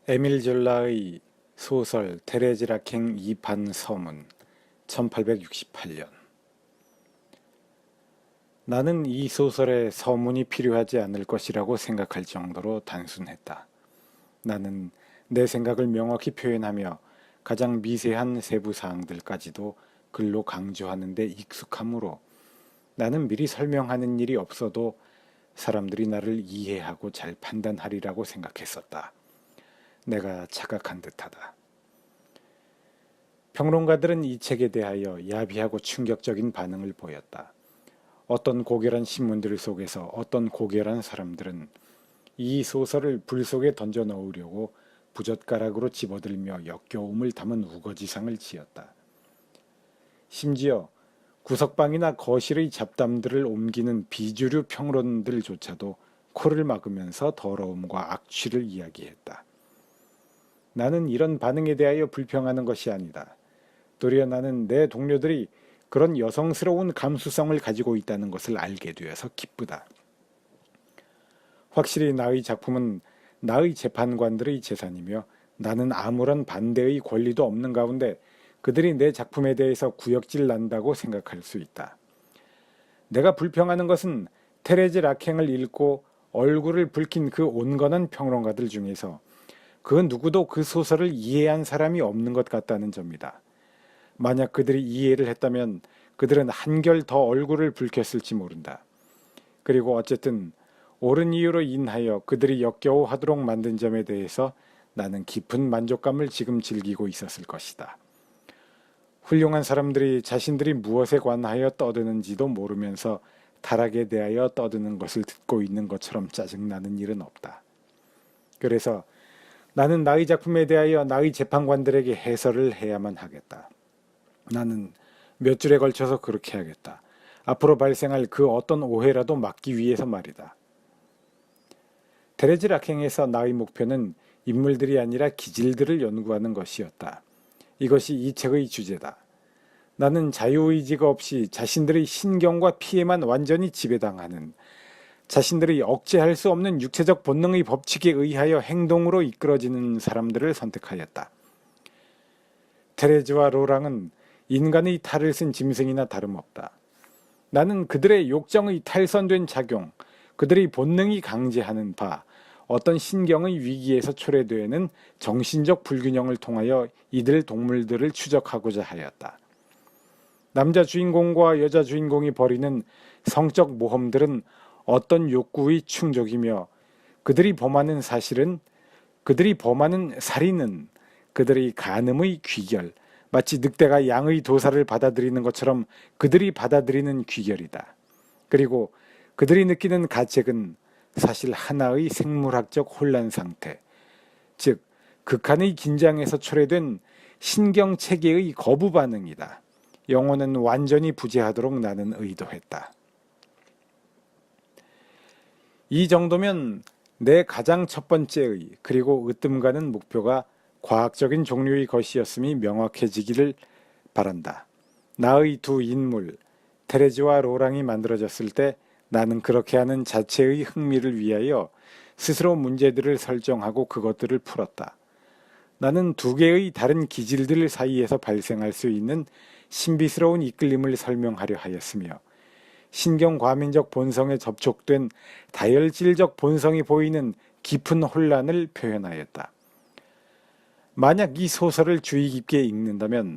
에밀 졸라의 소설 테레즈라캥 이반 서문 1868년. 나는 이 소설에 서문이 필요하지 않을 것이라고 생각할 정도로 단순했다. 나는 내 생각을 명확히 표현하며 가장 미세한 세부 사항들까지도 글로 강조하는 데 익숙하므로 나는 미리 설명하는 일이 없어도 사람들이 나를 이해하고 잘 판단하리라고 생각했었다. 내가 착각한 듯하다. 평론가들은 이 책에 대하여 야비하고 충격적인 반응을 보였다. 어떤 고결한 신문들 속에서 어떤 고결한 사람들은 이 소설을 불 속에 던져 넣으려고 부젓가락으로 집어들며 역겨움을 담은 우거지상을 지었다. 심지어 구석방이나 거실의 잡담들을 옮기는 비주류 평론들조차도 코를 막으면서 더러움과 악취를 이야기했다. 나는 이런 반응에 대하여 불평하는 것이 아니다. 도리어 나는 내 동료들이 그런 여성스러운 감수성을 가지고 있다는 것을 알게 되어서 기쁘다. 확실히 나의 작품은 나의 재판관들의 재산이며 나는 아무런 반대의 권리도 없는 가운데 그들이 내 작품에 대해서 구역질 난다고 생각할 수 있다. 내가 불평하는 것은 테레즈 라캥을 읽고 얼굴을 붉힌 그 온건한 평론가들 중에서 그 누구도 그 소설을 이해한 사람이 없는 것 같다는 점이다. 만약 그들이 이해를 했다면 그들은 한결 더 얼굴을 붉혔을지 모른다. 그리고 어쨌든 옳은 이유로 인하여 그들이 역겨워하도록 만든 점에 대해서 나는 깊은 만족감을 지금 즐기고 있었을 것이다. 훌륭한 사람들이 자신들이 무엇에 관하여 떠드는지도 모르면서 타락에 대하여 떠드는 것을 듣고 있는 것처럼 짜증나는 일은 없다. 그래서 나는 나의 작품에 대하여 나의 재판관들에게 해설을 해야만 하겠다. 나는 몇 줄에 걸쳐서 그렇게 하겠다. 앞으로 발생할 그 어떤 오해라도 막기 위해서 말이다. 테레즈 라캥에서 나의 목표는 인물들이 아니라 기질들을 연구하는 것이었다. 이것이 이 책의 주제다. 나는 자유의지가 없이 자신들의 신경과 피에만 완전히 지배당하는 자신들이 억제할 수 없는 육체적 본능의 법칙에 의하여 행동으로 이끌어지는 사람들을 선택하였다. 테레즈와 로랑은 인간의 탈을 쓴 짐승이나 다름없다. 나는 그들의 욕정의 탈선된 작용, 그들의 본능이 강제하는 바, 어떤 신경의 위기에서 초래되는 정신적 불균형을 통하여 이들 동물들을 추적하고자 하였다. 남자 주인공과 여자 주인공이 벌이는 성적 모험들은 어떤 욕구의 충족이며 그들이 범하는 살인은 그들의 간음의 귀결, 마치 늑대가 양의 도사를 받아들이는 것처럼 그들이 받아들이는 귀결이다. 그리고 그들이 느끼는 가책은 사실 하나의 생물학적 혼란 상태, 즉 극한의 긴장에서 초래된 신경체계의 거부 반응이다. 영혼은 완전히 부재하도록 나는 의도했다. 이 정도면 내 가장 첫 번째의 그리고 으뜸가는 목표가 과학적인 종류의 것이었음이 명확해지기를 바란다. 나의 두 인물, 테레즈와 로랑이 만들어졌을 때 나는 그렇게 하는 자체의 흥미를 위하여 스스로 문제들을 설정하고 그것들을 풀었다. 나는 두 개의 다른 기질들 사이에서 발생할 수 있는 신비스러운 이끌림을 설명하려 하였으며 신경과민적 본성에 접촉된 다혈질적 본성이 보이는 깊은 혼란을 표현하였다. 만약 이 소설을 주의 깊게 읽는다면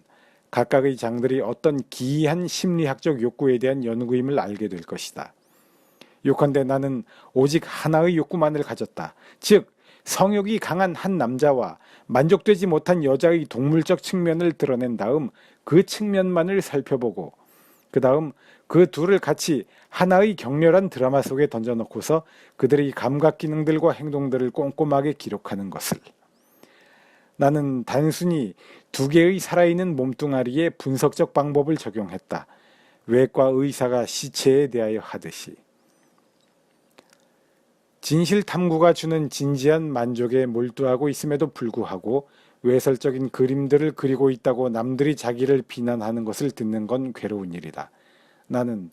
각각의 장들이 어떤 기이한 심리학적 욕구에 대한 연구임을 알게 될 것이다. 요컨대 나는 오직 하나의 욕구만을 가졌다. 즉 성욕이 강한 한 남자와 만족되지 못한 여자의 동물적 측면을 드러낸 다음 그 측면만을 살펴보고 그 다음 그 둘을 같이 하나의 격렬한 드라마 속에 던져놓고서 그들의 감각 기능들과 행동들을 꼼꼼하게 기록하는 것을. 나는 단순히 두 개의 살아있는 몸뚱아리에 분석적 방법을 적용했다. 외과 의사가 시체에 대하여 하듯이. 진실 탐구가 주는 진지한 만족에 몰두하고 있음에도 불구하고 외설적인 그림들을 그리고 있다고 남들이 자기를 비난하는 것을 듣는 건 괴로운 일이다. 나는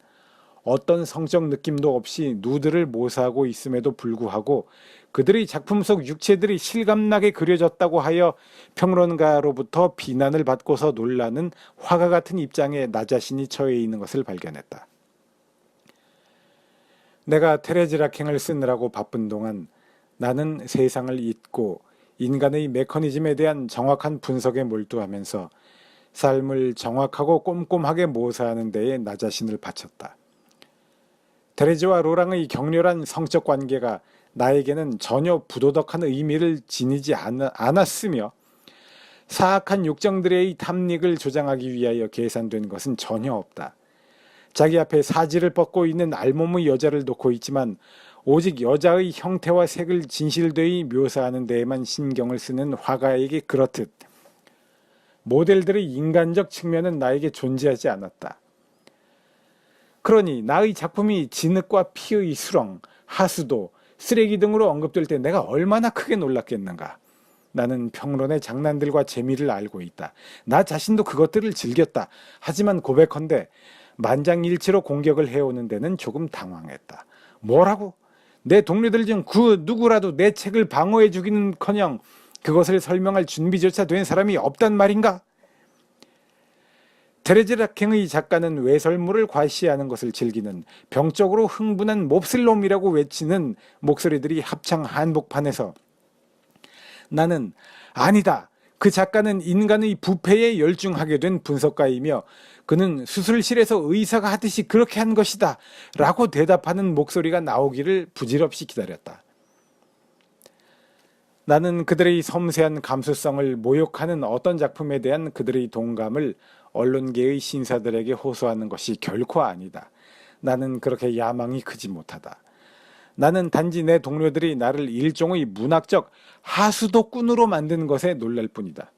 어떤 성적 느낌도 없이 누드를 모사하고 있음에도 불구하고 그들의 작품 속 육체들이 실감나게 그려졌다고 하여 평론가로부터 비난을 받고서 놀라는 화가 같은 입장에 나 자신이 처해 있는 것을 발견했다. 내가 테레즈 락행을 쓰느라고 바쁜 동안 나는 세상을 잊고 인간의 메커니즘에 대한 정확한 분석에 몰두하면서 삶을 정확하고 꼼꼼하게 모사하는 데에 나 자신을 바쳤다. 테레즈와 로랑의 격렬한 성적 관계가 나에게는 전혀 부도덕한 의미를 지니지 않았으며 사악한 욕정들의 탐닉을 조장하기 위하여 계산된 것은 전혀 없다. 자기 앞에 사지를 뻗고 있는 알몸의 여자를 놓고 있지만 오직 여자의 형태와 색을 진실되이 묘사하는 데에만 신경을 쓰는 화가에게 그렇듯 모델들의 인간적 측면은 나에게 존재하지 않았다. 그러니 나의 작품이 진흙과 피의 수렁, 하수도, 쓰레기 등으로 언급될 때 내가 얼마나 크게 놀랐겠는가. 나는 평론의 장난들과 재미를 알고 있다. 나 자신도 그것들을 즐겼다. 하지만 고백컨대 만장일치로 공격을 해오는 데는 조금 당황했다. 뭐라고? 내 동료들 중 그 누구라도 내 책을 방어해 주기는커녕 그것을 설명할 준비조차 된 사람이 없단 말인가? 테레즈 락행의 작가는 외설물을 과시하는 것을 즐기는 병적으로 흥분한 몹쓸 놈이라고 외치는 목소리들이 합창 한복판에서 나는 아니다. 그 작가는 인간의 부패에 열중하게 된 분석가이며 그는 수술실에서 의사가 하듯이 그렇게 한 것이다 라고 대답하는 목소리가 나오기를 부질없이 기다렸다. 나는 그들의 섬세한 감수성을 모욕하는 어떤 작품에 대한 그들의 동감을 언론계의 신사들에게 호소하는 것이 결코 아니다. 나는 그렇게 야망이 크지 못하다. 나는 단지 내 동료들이 나를 일종의 문학적 하수도꾼으로 만든 것에 놀랄 뿐이다.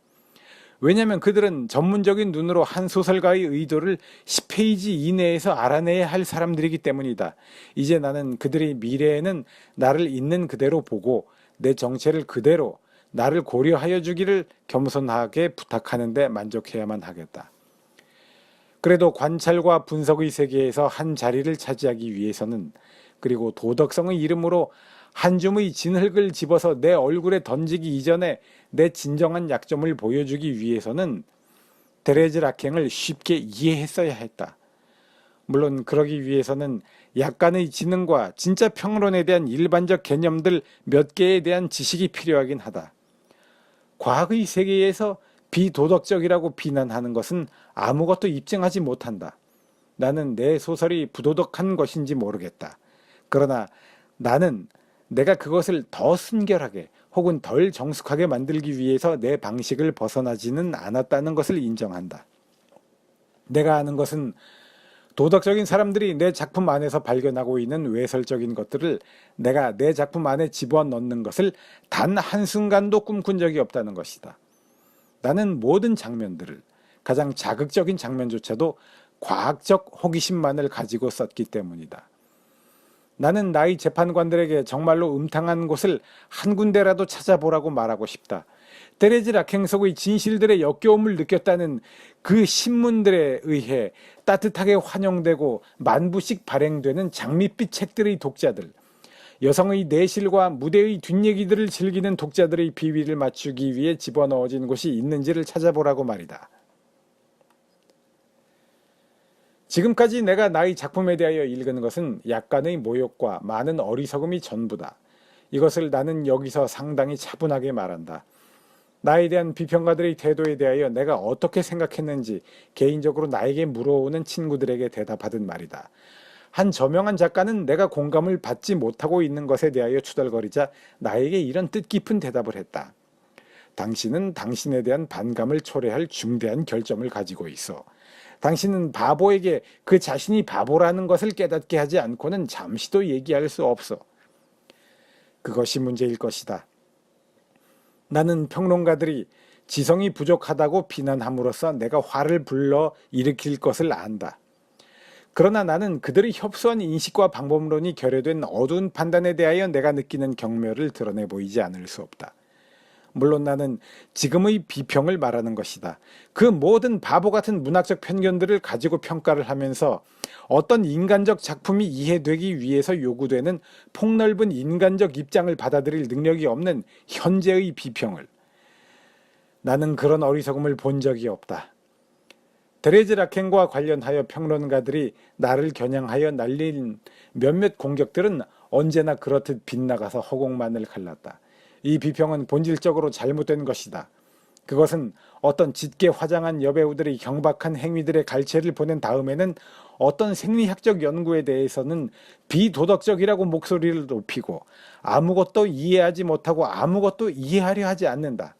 왜냐하면 그들은 전문적인 눈으로 한 소설가의 의도를 10페이지 이내에서 알아내야 할 사람들이기 때문이다. 이제 나는 그들의 미래에는 나를 있는 그대로 보고 내 정체를 그대로 나를 고려하여 주기를 겸손하게 부탁하는데 만족해야만 하겠다. 그래도 관찰과 분석의 세계에서 한 자리를 차지하기 위해서는 그리고 도덕성의 이름으로 한 줌의 진흙을 집어서 내 얼굴에 던지기 이전에 내 진정한 약점을 보여주기 위해서는 테레즈 락행을 쉽게 이해했어야 했다. 물론 그러기 위해서는 약간의 지능과 진짜 평론에 대한 일반적 개념들 몇 개에 대한 지식이 필요하긴 하다. 과학의 세계에서 비도덕적이라고 비난하는 것은 아무것도 입증하지 못한다. 나는 내 소설이 부도덕한 것인지 모르겠다. 그러나 나는 내가 그것을 더 순결하게 혹은 덜 정숙하게 만들기 위해서 내 방식을 벗어나지는 않았다는 것을 인정한다. 내가 아는 것은 도덕적인 사람들이 내 작품 안에서 발견하고 있는 외설적인 것들을 내가 내 작품 안에 집어넣는 것을 단 한순간도 꿈꾼 적이 없다는 것이다. 나는 모든 장면들을, 가장 자극적인 장면조차도 과학적 호기심만을 가지고 썼기 때문이다. 나는 나의 재판관들에게 정말로 음탕한 곳을 한 군데라도 찾아보라고 말하고 싶다. 테레즈 락행 속의 진실들의 역겨움을 느꼈다는 그 신문들에 의해 따뜻하게 환영되고 만부씩 발행되는 장밋빛 책들의 독자들, 여성의 내실과 무대의 뒷얘기들을 즐기는 독자들의 비위를 맞추기 위해 집어넣어진 곳이 있는지를 찾아보라고 말이다. 지금까지 내가 나의 작품에 대하여 읽은 것은 약간의 모욕과 많은 어리석음이 전부다. 이것을 나는 여기서 상당히 차분하게 말한다. 나에 대한 비평가들의 태도에 대하여 내가 어떻게 생각했는지 개인적으로 나에게 물어오는 친구들에게 대답하듯 말이다. 한 저명한 작가는 내가 공감을 받지 못하고 있는 것에 대하여 투덜거리자 나에게 이런 뜻깊은 대답을 했다. 당신은 당신에 대한 반감을 초래할 중대한 결점을 가지고 있어. 당신은 바보에게 그 자신이 바보라는 것을 깨닫게 하지 않고는 잠시도 얘기할 수 없어. 그것이 문제일 것이다. 나는 평론가들이 지성이 부족하다고 비난함으로써 내가 화를 불러 일으킬 것을 안다. 그러나 나는 그들의 협소한 인식과 방법론이 결여된 어두운 판단에 대하여 내가 느끼는 경멸을 드러내 보이지 않을 수 없다. 물론 나는 지금의 비평을 말하는 것이다. 그 모든 바보 같은 문학적 편견들을 가지고 평가를 하면서 어떤 인간적 작품이 이해되기 위해서 요구되는 폭넓은 인간적 입장을 받아들일 능력이 없는 현재의 비평을. 나는 그런 어리석음을 본 적이 없다. 데레즈 라켄과 관련하여 평론가들이 나를 겨냥하여 날린 몇몇 공격들은 언제나 그렇듯 빗나가서 허공만을 갈랐다. 이 비평은 본질적으로 잘못된 것이다. 그것은 어떤 짙게 화장한 여배우들이 경박한 행위들의 갈채를 보낸 다음에는 어떤 생리학적 연구에 대해서는 비도덕적이라고 목소리를 높이고 아무것도 이해하지 못하고 아무것도 이해하려 하지 않는다.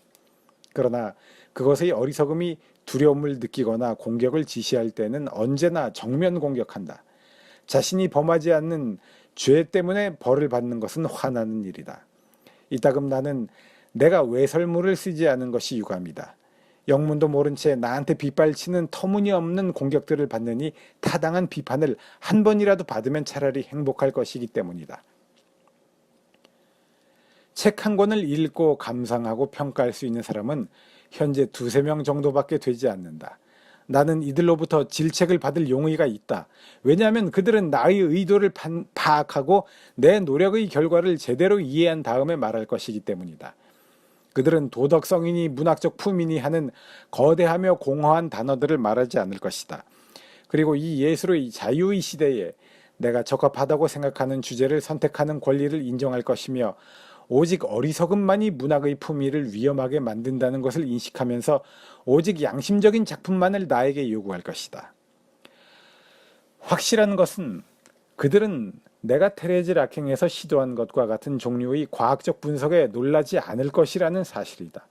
그러나 그것의 어리석음이 두려움을 느끼거나 공격을 지시할 때는 언제나 정면 공격한다. 자신이 범하지 않는 죄 때문에 벌을 받는 것은 화나는 일이다. 이따금 나는 내가 외설물을 쓰지 않은 것이 유감이다. 영문도 모른 채 나한테 빗발치는 터무니없는 공격들을 받느니 타당한 비판을 한 번이라도 받으면 차라리 행복할 것이기 때문이다. 책 한 권을 읽고 감상하고 평가할 수 있는 사람은 현재 2~3명 정도밖에 되지 않는다. 나는 이들로부터 질책을 받을 용의가 있다. 왜냐하면 그들은 나의 의도를 파악하고 내 노력의 결과를 제대로 이해한 다음에 말할 것이기 때문이다. 그들은 도덕성이니 문학적 품이니 하는 거대하며 공허한 단어들을 말하지 않을 것이다. 그리고 이 예술의 자유의 시대에 내가 적합하다고 생각하는 주제를 선택하는 권리를 인정할 것이며 오직 어리석음만이 문학의 품위를 위험하게 만든다는 것을 인식하면서 오직 양심적인 작품만을 나에게 요구할 것이다. 확실한 것은 그들은 내가 테레즈 라켄에서 시도한 것과 같은 종류의 과학적 분석에 놀라지 않을 것이라는 사실이다.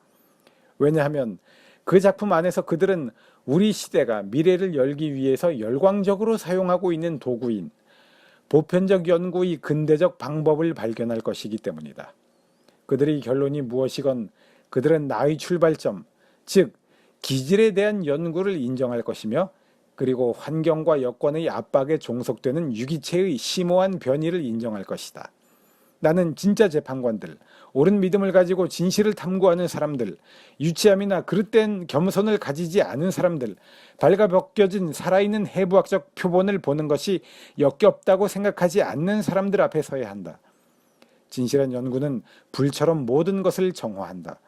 왜냐하면 그 작품 안에서 그들은 우리 시대가 미래를 열기 위해서 열광적으로 사용하고 있는 도구인 보편적 연구의 근대적 방법을 발견할 것이기 때문이다. 그들의 결론이 무엇이건 그들은 나의 출발점, 즉 기질에 대한 연구를 인정할 것이며 그리고 환경과 여건의 압박에 종속되는 유기체의 심오한 변이를 인정할 것이다. 나는 진짜 재판관들, 옳은 믿음을 가지고 진실을 탐구하는 사람들, 유치함이나 그릇된 겸손을 가지지 않은 사람들, 발가벗겨진 살아있는 해부학적 표본을 보는 것이 역겹다고 생각하지 않는 사람들 앞에 서야 한다. 진실한 연구는 불처럼 모든 것을 정화한다.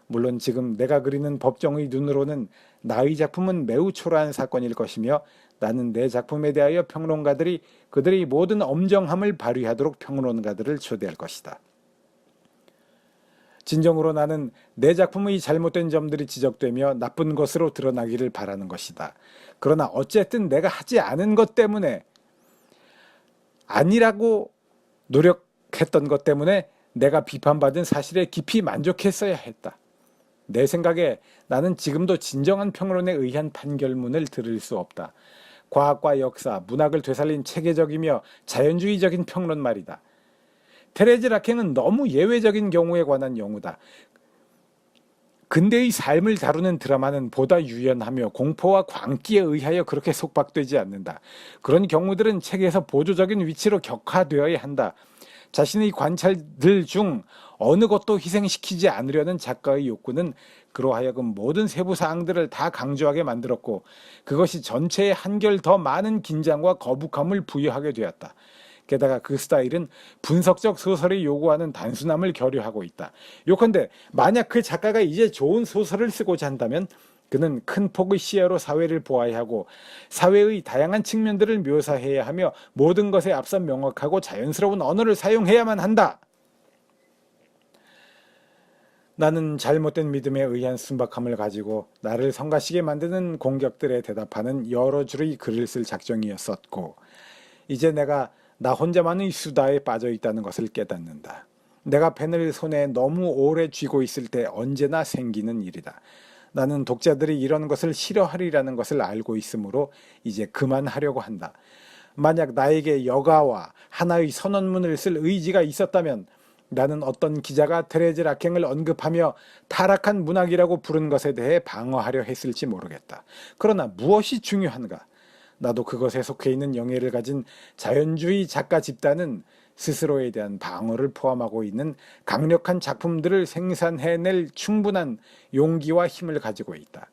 물론 지금 내가 그리는 법정의 눈으로는 나의 작품은 매우 초라한 사건일 것이며 나는 내 작품에 대하여 평론가들이 그들의 모든 엄정함을 발휘하도록 평론가들을 초대할 것이다. 진정으로 나는 내 작품의 잘못된 점들이 지적되며 나쁜 것으로 드러나기를 바라는 것이다. 그러나 어쨌든 내가 하지 않은 것 때문에 아니라고 노력했던 것 때문에 내가 비판받은 사실에 깊이 만족했어야 했다. 내 생각에 나는 지금도 진정한 평론에 의한 판결문을 들을 수 없다. 과학과 역사, 문학을 되살린 체계적이며 자연주의적인 평론 말이다. 테레즈 라켄은 너무 예외적인 경우에 관한 연구다. 근대의 삶을 다루는 드라마는 보다 유연하며 공포와 광기에 의하여 그렇게 속박되지 않는다. 그런 경우들은 책에서 보조적인 위치로 격화되어야 한다. 자신의 관찰들 중 어느 것도 희생시키지 않으려는 작가의 욕구는 그로 하여금 모든 세부 사항들을 다 강조하게 만들었고 그것이 전체에 한결 더 많은 긴장과 거북함을 부여하게 되었다. 게다가 그 스타일은 분석적 소설이 요구하는 단순함을 결여하고 있다. 요컨대 만약 그 작가가 이제 좋은 소설을 쓰고자 한다면 그는 큰 폭의 시야로 사회를 보아야 하고 사회의 다양한 측면들을 묘사해야 하며 모든 것에 앞서 명확하고 자연스러운 언어를 사용해야만 한다. 나는 잘못된 믿음에 의한 순박함을 가지고 나를 성가시게 만드는 공격들에 대답하는 여러 줄의 글을 쓸 작정이었었고 이제 내가 나 혼자만의 수다에 빠져 있다는 것을 깨닫는다. 내가 펜을 손에 너무 오래 쥐고 있을 때 언제나 생기는 일이다. 나는 독자들이 이런 것을 싫어하리라는 것을 알고 있으므로 이제 그만하려고 한다. 만약 나에게 여가와 하나의 선언문을 쓸 의지가 있었다면 나는 어떤 기자가 테레즈 라켄을 언급하며 타락한 문학이라고 부른 것에 대해 방어하려 했을지 모르겠다. 그러나 무엇이 중요한가? 나도 그것에 속해 있는 영예를 가진 자연주의 작가 집단은 스스로에 대한 방어를 포함하고 있는 강력한 작품들을 생산해낼 충분한 용기와 힘을 가지고 있다.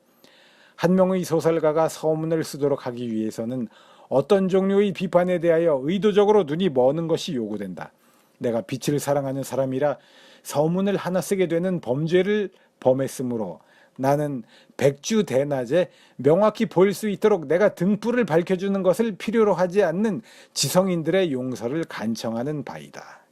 한 명의 소설가가 서문을 쓰도록 하기 위해서는 어떤 종류의 비판에 대하여 의도적으로 눈이 머는 것이 요구된다. 내가 빛을 사랑하는 사람이라 서문을 하나 쓰게 되는 범죄를 범했으므로 나는 백주대낮에 명확히 볼 수 있도록 내가 등불을 밝혀주는 것을 필요로 하지 않는 지성인들의 용서를 간청하는 바이다.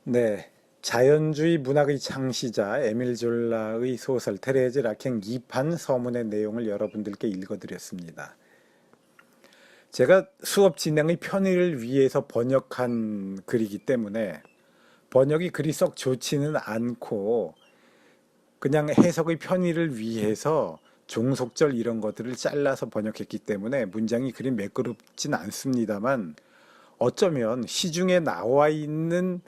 네, 자연주의 문학의 창시자 에밀 졸라의 소설 테레즈 라켄 2판 서문의 내용을 여러분들께 읽어드렸습니다. 제가 수업 진행의 편의를 위해서 번역한 글이기 때문에 번역이 그리 썩 좋지는 않고 그냥 해석의 편의를 위해서 종속절 이런 것들을 잘라서 번역했기 때문에 문장이 그리 매끄럽진 않습니다만 어쩌면 시중에 나와 있는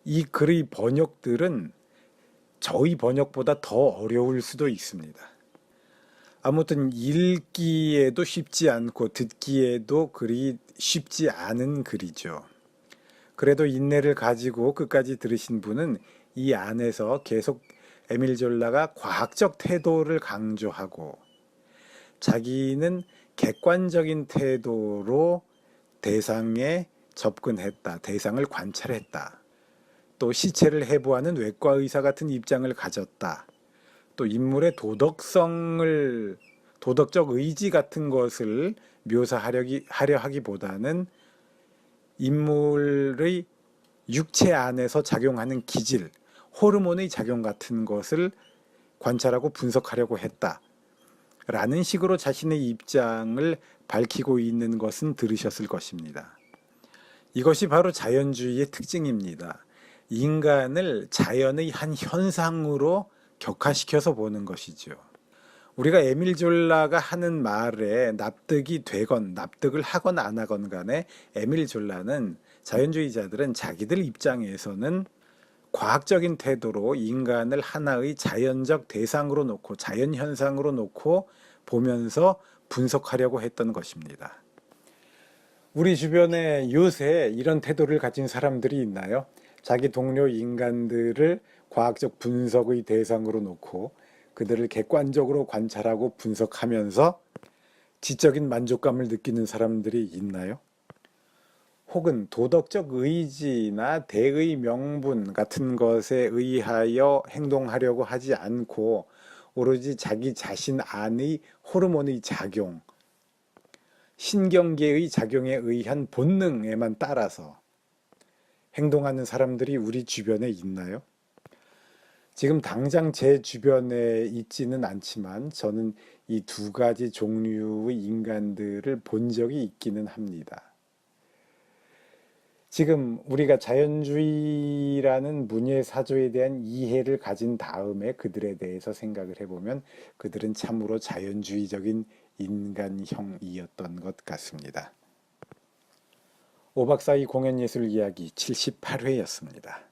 이 글의 번역들은 저희 번역보다 더 어려울 수도 있습니다. 아무튼 읽기에도 쉽지 않고 듣기에도 그리 쉽지 않은 글이죠. 그래도 인내를 가지고 끝까지 들으신 분은 이 안에서 계속 에밀 졸라가 과학적 태도를 강조하고 자기는 객관적인 태도로 대상에 접근했다, 대상을 관찰했다, 또 시체를 해부하는 외과 의사 같은 입장을 가졌다, 또 인물의 도덕적 의지 같은 것을 묘사하려 하기보다는 인물의 육체 안에서 작용하는 기질, 호르몬의 작용 같은 것을 관찰하고 분석하려고 했다. 라는 식으로 자신의 입장을 밝히고 있는 것은 들으셨을 것입니다. 이것이 바로 자연주의의 특징입니다. 인간을 자연의 한 현상으로 격화시켜서 보는 것이죠. 우리가 에밀 졸라가 하는 말에 납득이 되건 납득을 하건 안 하건 간에 에밀 졸라는 자연주의자들은 자기들 입장에서는 과학적인 태도로 인간을 하나의 자연적 대상으로 놓고 자연현상으로 놓고 보면서 분석하려고 했던 것입니다. 우리 주변에 요새 이런 태도를 가진 사람들이 있나요? 자기 동료 인간들을 과학적 분석의 대상으로 놓고 그들을 객관적으로 관찰하고 분석하면서 지적인 만족감을 느끼는 사람들이 있나요? 혹은 도덕적 의지나 대의 명분 같은 것에 의하여 행동하려고 하지 않고 오로지 자기 자신 안의 호르몬의 작용, 신경계의 작용에 의한 본능에만 따라서 행동하는 사람들이 우리 주변에 있나요? 지금 당장 제 주변에 있지는 않지만 저는 이 두 가지 종류의 인간들을 본 적이 있기는 합니다. 지금 우리가 자연주의라는 문예사조에 대한 이해를 가진 다음에 그들에 대해서 생각을 해보면 그들은 참으로 자연주의적인 인간형이었던 것 같습니다. 오박사의 공연예술 이야기 78회였습니다.